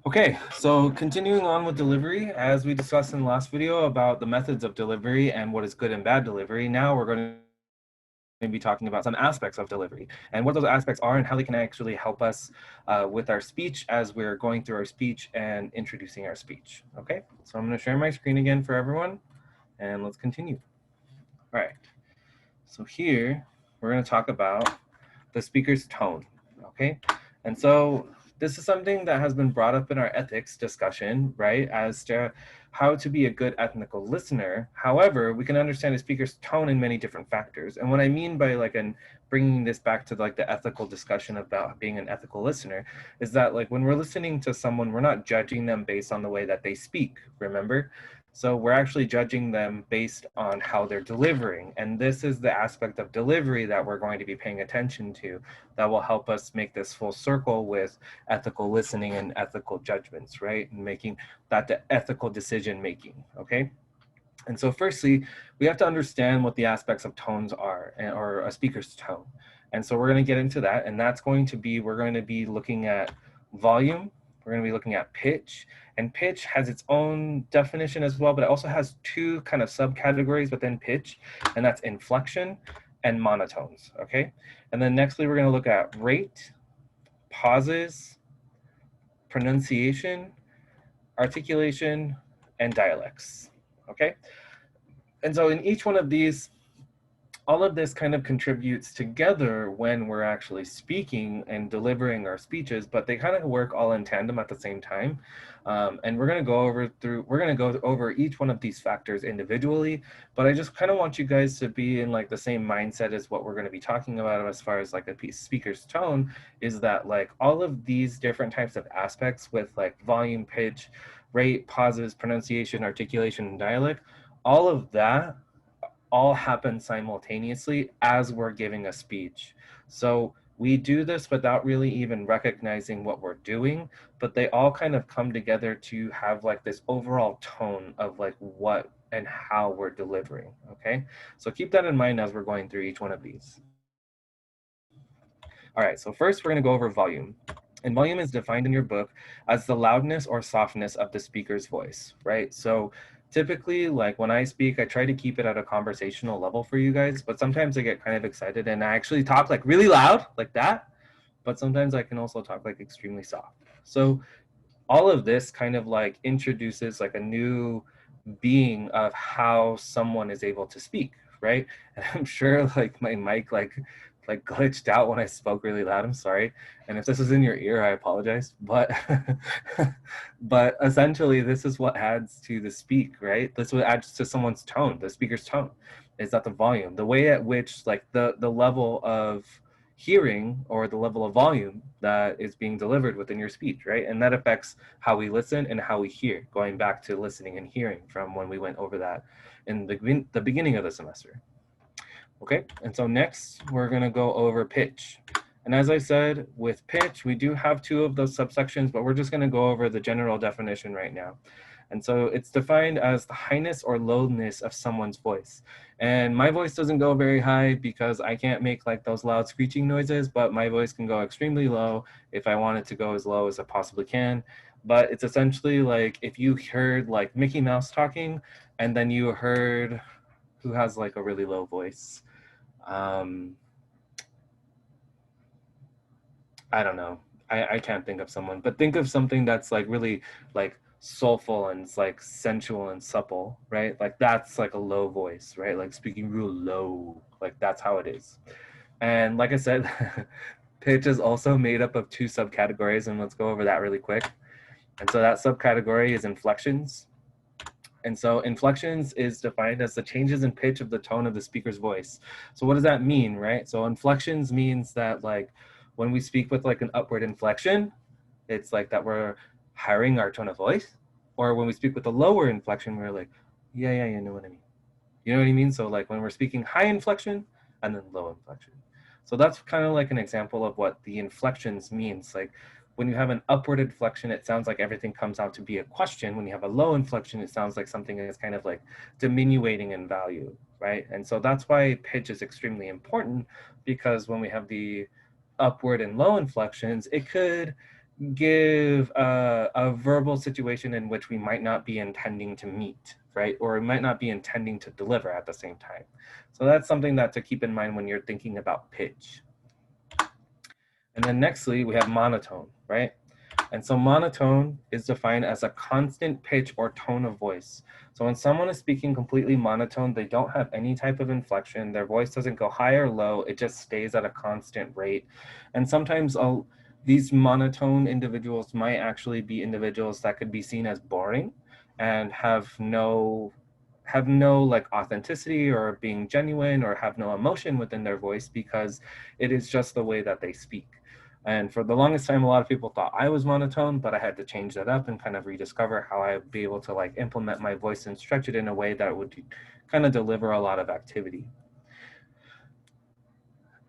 Okay, so continuing on with delivery, as we discussed in the last video about the methods of delivery and what is good and bad delivery, now we're going to be talking about some aspects of delivery and what those aspects are and how they can actually help us with our speech as we're going through our speech and introducing our speech. Okay, so I'm going to share my screen again for everyone and let's continue. All right, so here we're going to talk about the speaker's tone. Okay, and so this is something that has been brought up in our ethics discussion, right, as to how to be a good ethnical listener. However, we can understand a speaker's tone in many different factors. And what I mean by bringing this back to like the ethical discussion about being an ethical listener is that like when we're listening to someone, we're not judging them based on the way that they speak, remember? So we're actually judging them based on how they're delivering. And this is the aspect of delivery that we're going to be paying attention to that will help us make this full circle with ethical listening and ethical judgments, right? And making that the ethical decision making, okay? And so firstly, we have to understand what the aspects of tones are, or a speaker's tone. And so we're going to get into that, and that's going to be, we're going to be looking at volume, we're going to be looking at pitch, and pitch has its own definition as well, but it also has two kind of subcategories within pitch, and that's inflection and monotones, okay? And then nextly, we're going to look at rate, pauses, pronunciation, articulation, and dialects, okay? And so in each one of these, all of this kind of contributes together when we're actually speaking and delivering our speeches, but they kind of work all in tandem at the same time. And we're going to go over each one of these factors individually, but I just kind of want you guys to be in like the same mindset as what we're going to be talking about as far as like a speaker's tone, is that like all of these different types of aspects with like volume, pitch, rate, pauses, pronunciation, articulation, and dialect, all of that all happen simultaneously as we're giving a speech. So we do this without really even recognizing what we're doing, but they all kind of come together to have like this overall tone of like what and how we're delivering, okay? So keep that in mind as we're going through each one of these. All right, so first we're gonna go over volume. And volume is defined in your book as the loudness or softness of the speaker's voice, right? So typically, like when I speak, I try to keep it at a conversational level for you guys, but sometimes I get kind of excited and I actually talk like really loud, like that. But sometimes I can also talk like extremely soft. So all of this kind of like introduces like a new being of how someone is able to speak, right? And I'm sure like my mic like glitched out when I spoke really loud. I'm sorry. And if this is in your ear, I apologize. But but essentially this is what adds to the speak, right? This what adds to someone's tone, the speaker's tone, is that the volume, the way at which like the level of hearing or the level of volume that is being delivered within your speech, right? And that affects how we listen and how we hear, going back to listening and hearing from when we went over that in the beginning of the semester. Okay, and so next we're gonna go over pitch. And as I said, with pitch, we do have two of those subsections, but we're just gonna go over the general definition right now. And so it's defined as the highness or lowness of someone's voice. And my voice doesn't go very high because I can't make like those loud screeching noises, but my voice can go extremely low if I want it to go as low as it possibly can. But it's essentially like if you heard like Mickey Mouse talking and then you heard who has like a really low voice. Um, I don't know. I can't think of someone, but think of something that's like really like soulful and it's like sensual and supple, right? Like that's like a low voice, right? Like speaking real low, like that's how it is. And like I said, pitch is also made up of two subcategories, and let's go over that really quick. And so that subcategory is inflections. And so inflections is defined as the changes in pitch of the tone of the speaker's voice. So what does that mean, right? So inflections means that like when we speak with like an upward inflection, it's like that we're hiring our tone of voice. Or when we speak with a lower inflection, we're like, yeah, you know what I mean. You know what I mean? So like when we're speaking high inflection and then low inflection. So that's kind of like an example of what the inflections means. Like when you have an upward inflection, it sounds like everything comes out to be a question. When you have a low inflection, it sounds like something is kind of like diminuting in value, right? And so that's why pitch is extremely important, because when we have the upward and low inflections, it could give a verbal situation in which we might not be intending to meet, right? Or we might not be intending to deliver at the same time. So that's something that to keep in mind when you're thinking about pitch. And then nextly, we have monotone, right? And so monotone is defined as a constant pitch or tone of voice. So when someone is speaking completely monotone, they don't have any type of inflection. Their voice doesn't go high or low. It just stays at a constant rate. And sometimes these monotone individuals might actually be individuals that could be seen as boring and have no like authenticity or being genuine or have no emotion within their voice because it is just the way that they speak. And for the longest time, a lot of people thought I was monotone, but I had to change that up and kind of rediscover how I'd be able to like implement my voice and stretch it in a way that would kind of deliver a lot of activity.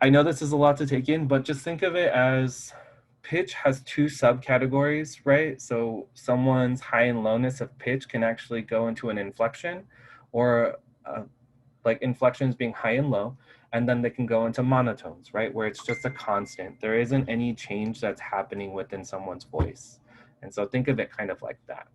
I know this is a lot to take in, but just think of it as pitch has two subcategories, right? So someone's high and lowness of pitch can actually go into an inflection or like inflections being high and low, and then they can go into monotones, right? Where it's just a constant. There isn't any change that's happening within someone's voice. And so think of it kind of like that.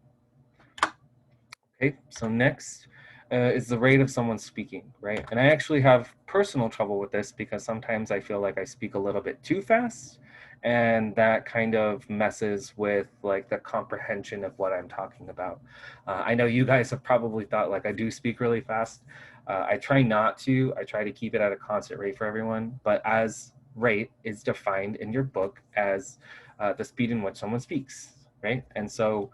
Okay, so next is the rate of someone speaking, right? And I actually have personal trouble with this because sometimes I feel like I speak a little bit too fast, and that kind of messes with like the comprehension of what I'm talking about. I know you guys have probably thought like I do speak really fast. I try not to. I try to keep it at a constant rate for everyone, but as rate is defined in your book as the speed in which someone speaks, right? And so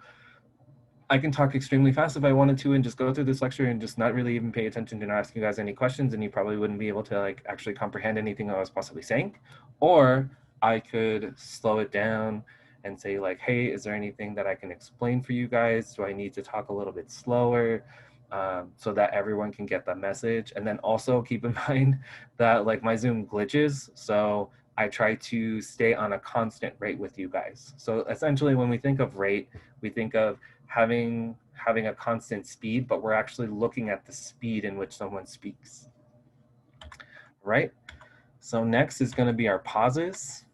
I can talk extremely fast if I wanted to and just go through this lecture and just not really even pay attention to not asking you guys any questions, and you probably wouldn't be able to like actually comprehend anything I was possibly saying. Or I could slow it down and say like, hey, is there anything that I can explain for you guys? Do I need to talk a little bit slower so that everyone can get the message? And then also keep in mind that like my Zoom glitches, so I try to stay on a constant rate with you guys. So essentially when we think of rate, we think of having a constant speed, but we're actually looking at the speed in which someone speaks. Right? So next is going to be our pauses.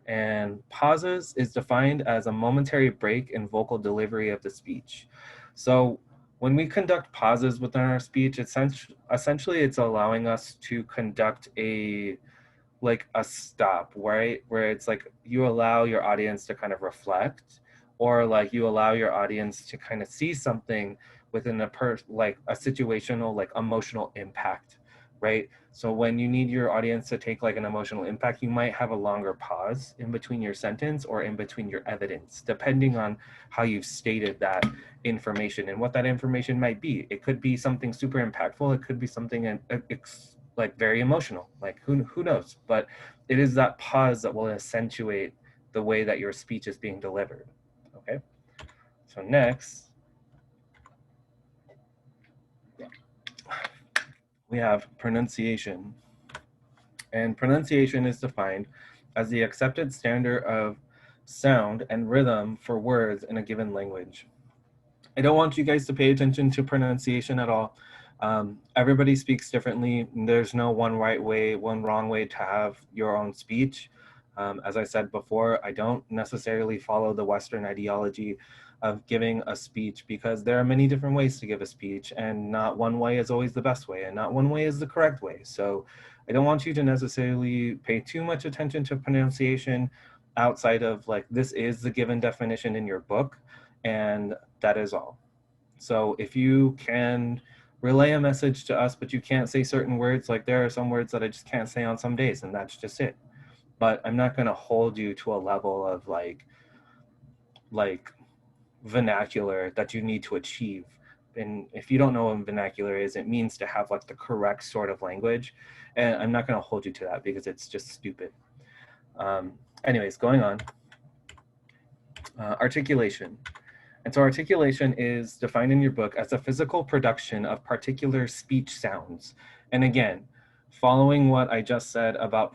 And pauses is defined as a momentary break in vocal delivery of the speech. So when we conduct pauses within our speech, essentially it's allowing us to conduct a stop, right? Where it's like you allow your audience to kind of reflect, or like you allow your audience to kind of see something within like a situational, like emotional impact, right? So when you need your audience to take like an emotional impact, you might have a longer pause in between your sentence or in between your evidence, depending on how you've stated that information and what that information might be. It could be something super impactful. It could be something like very emotional, like who knows, but it is that pause that will accentuate the way that your speech is being delivered. Okay, so next we have pronunciation, and pronunciation is defined as the accepted standard of sound and rhythm for words in a given language. I don't want you guys to pay attention to pronunciation at all. Everybody speaks differently. There's no one right way, one wrong way to have your own speech. As I said before, I don't necessarily follow the Western ideology of giving a speech because there are many different ways to give a speech, and not one way is always the best way, and not one way is the correct way. So I don't want you to necessarily pay too much attention to pronunciation outside of like, this is the given definition in your book, and that is all. So if you can relay a message to us, but you can't say certain words, like there are some words that I just can't say on some days, and that's just it. But I'm not going to hold you to a level of like vernacular that you need to achieve. And if you don't know what vernacular is, it means to have like the correct sort of language. And I'm not going to hold you to that because it's just stupid. Anyways, going on. Articulation. And so articulation is defined in your book as a physical production of particular speech sounds. And again, following what I just said about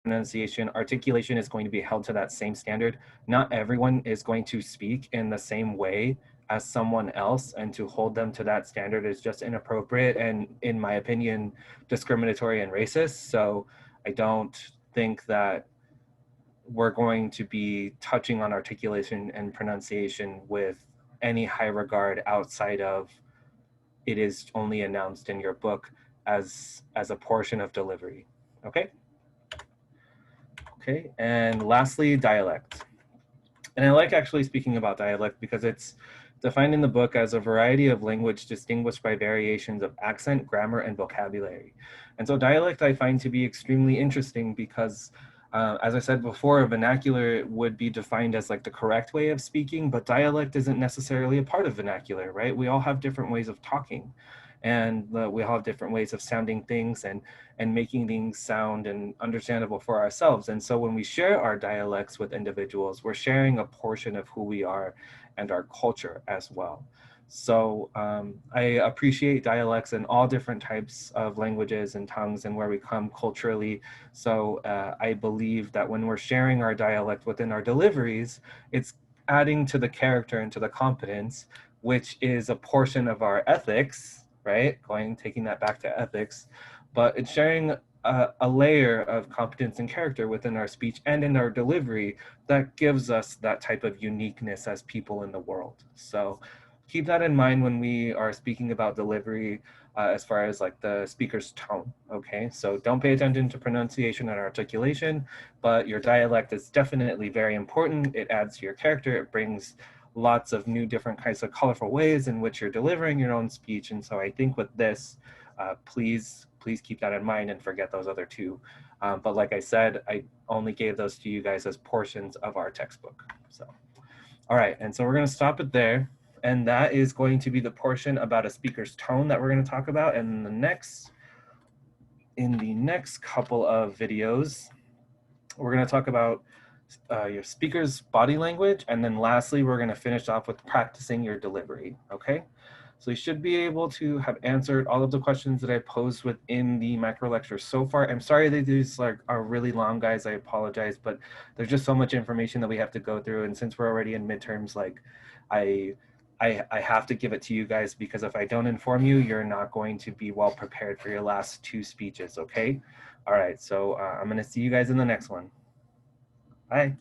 pronunciation, articulation is going to be held to that same standard. Not everyone is going to speak in the same way as someone else, and to hold them to that standard is just inappropriate and, in my opinion, discriminatory and racist. So I don't think that we're going to be touching on articulation and pronunciation with any high regard outside of it is only announced in your book as a portion of delivery. Okay? Okay, and lastly, dialect. And I like actually speaking about dialect because it's defined in the book as a variety of language distinguished by variations of accent, grammar, and vocabulary. And so dialect I find to be extremely interesting because as I said before, vernacular would be defined as like the correct way of speaking, but dialect isn't necessarily a part of vernacular, right? We all have different ways of talking, and we all have different ways of sounding things and making things sound and understandable for ourselves. And so when we share our dialects with individuals, we're sharing a portion of who we are and our culture as well. So I appreciate dialects in all different types of languages and tongues and where we come culturally. So I believe that when we're sharing our dialect within our deliveries, it's adding to the character and to the competence, which is a portion of our ethics, right? Taking that back to ethics, but it's sharing a layer of competence and character within our speech and in our delivery that gives us that type of uniqueness as people in the world. So keep that in mind when we are speaking about delivery as far as like the speaker's tone, okay? So don't pay attention to pronunciation and articulation, but your dialect is definitely very important. It adds to your character. It brings lots of new different kinds of colorful ways in which you're delivering your own speech. And so I think with this, please keep that in mind and forget those other two. But like I said, I only gave those to you guys as portions of our textbook. So, all right, and so we're gonna stop it there. And that is going to be the portion about a speaker's tone that we're gonna talk about. And in the next couple of videos, we're gonna talk about your speaker's body language. And then lastly, we're gonna finish off with practicing your delivery, okay? So you should be able to have answered all of the questions that I posed within the micro lecture so far. I'm sorry that these are really long, guys. I apologize, but there's just so much information that we have to go through. And since we're already in midterms, like I have to give it to you guys, because if I don't inform you, you're not going to be well prepared for your last two speeches, okay? All right, so I'm gonna see you guys in the next one. Bye.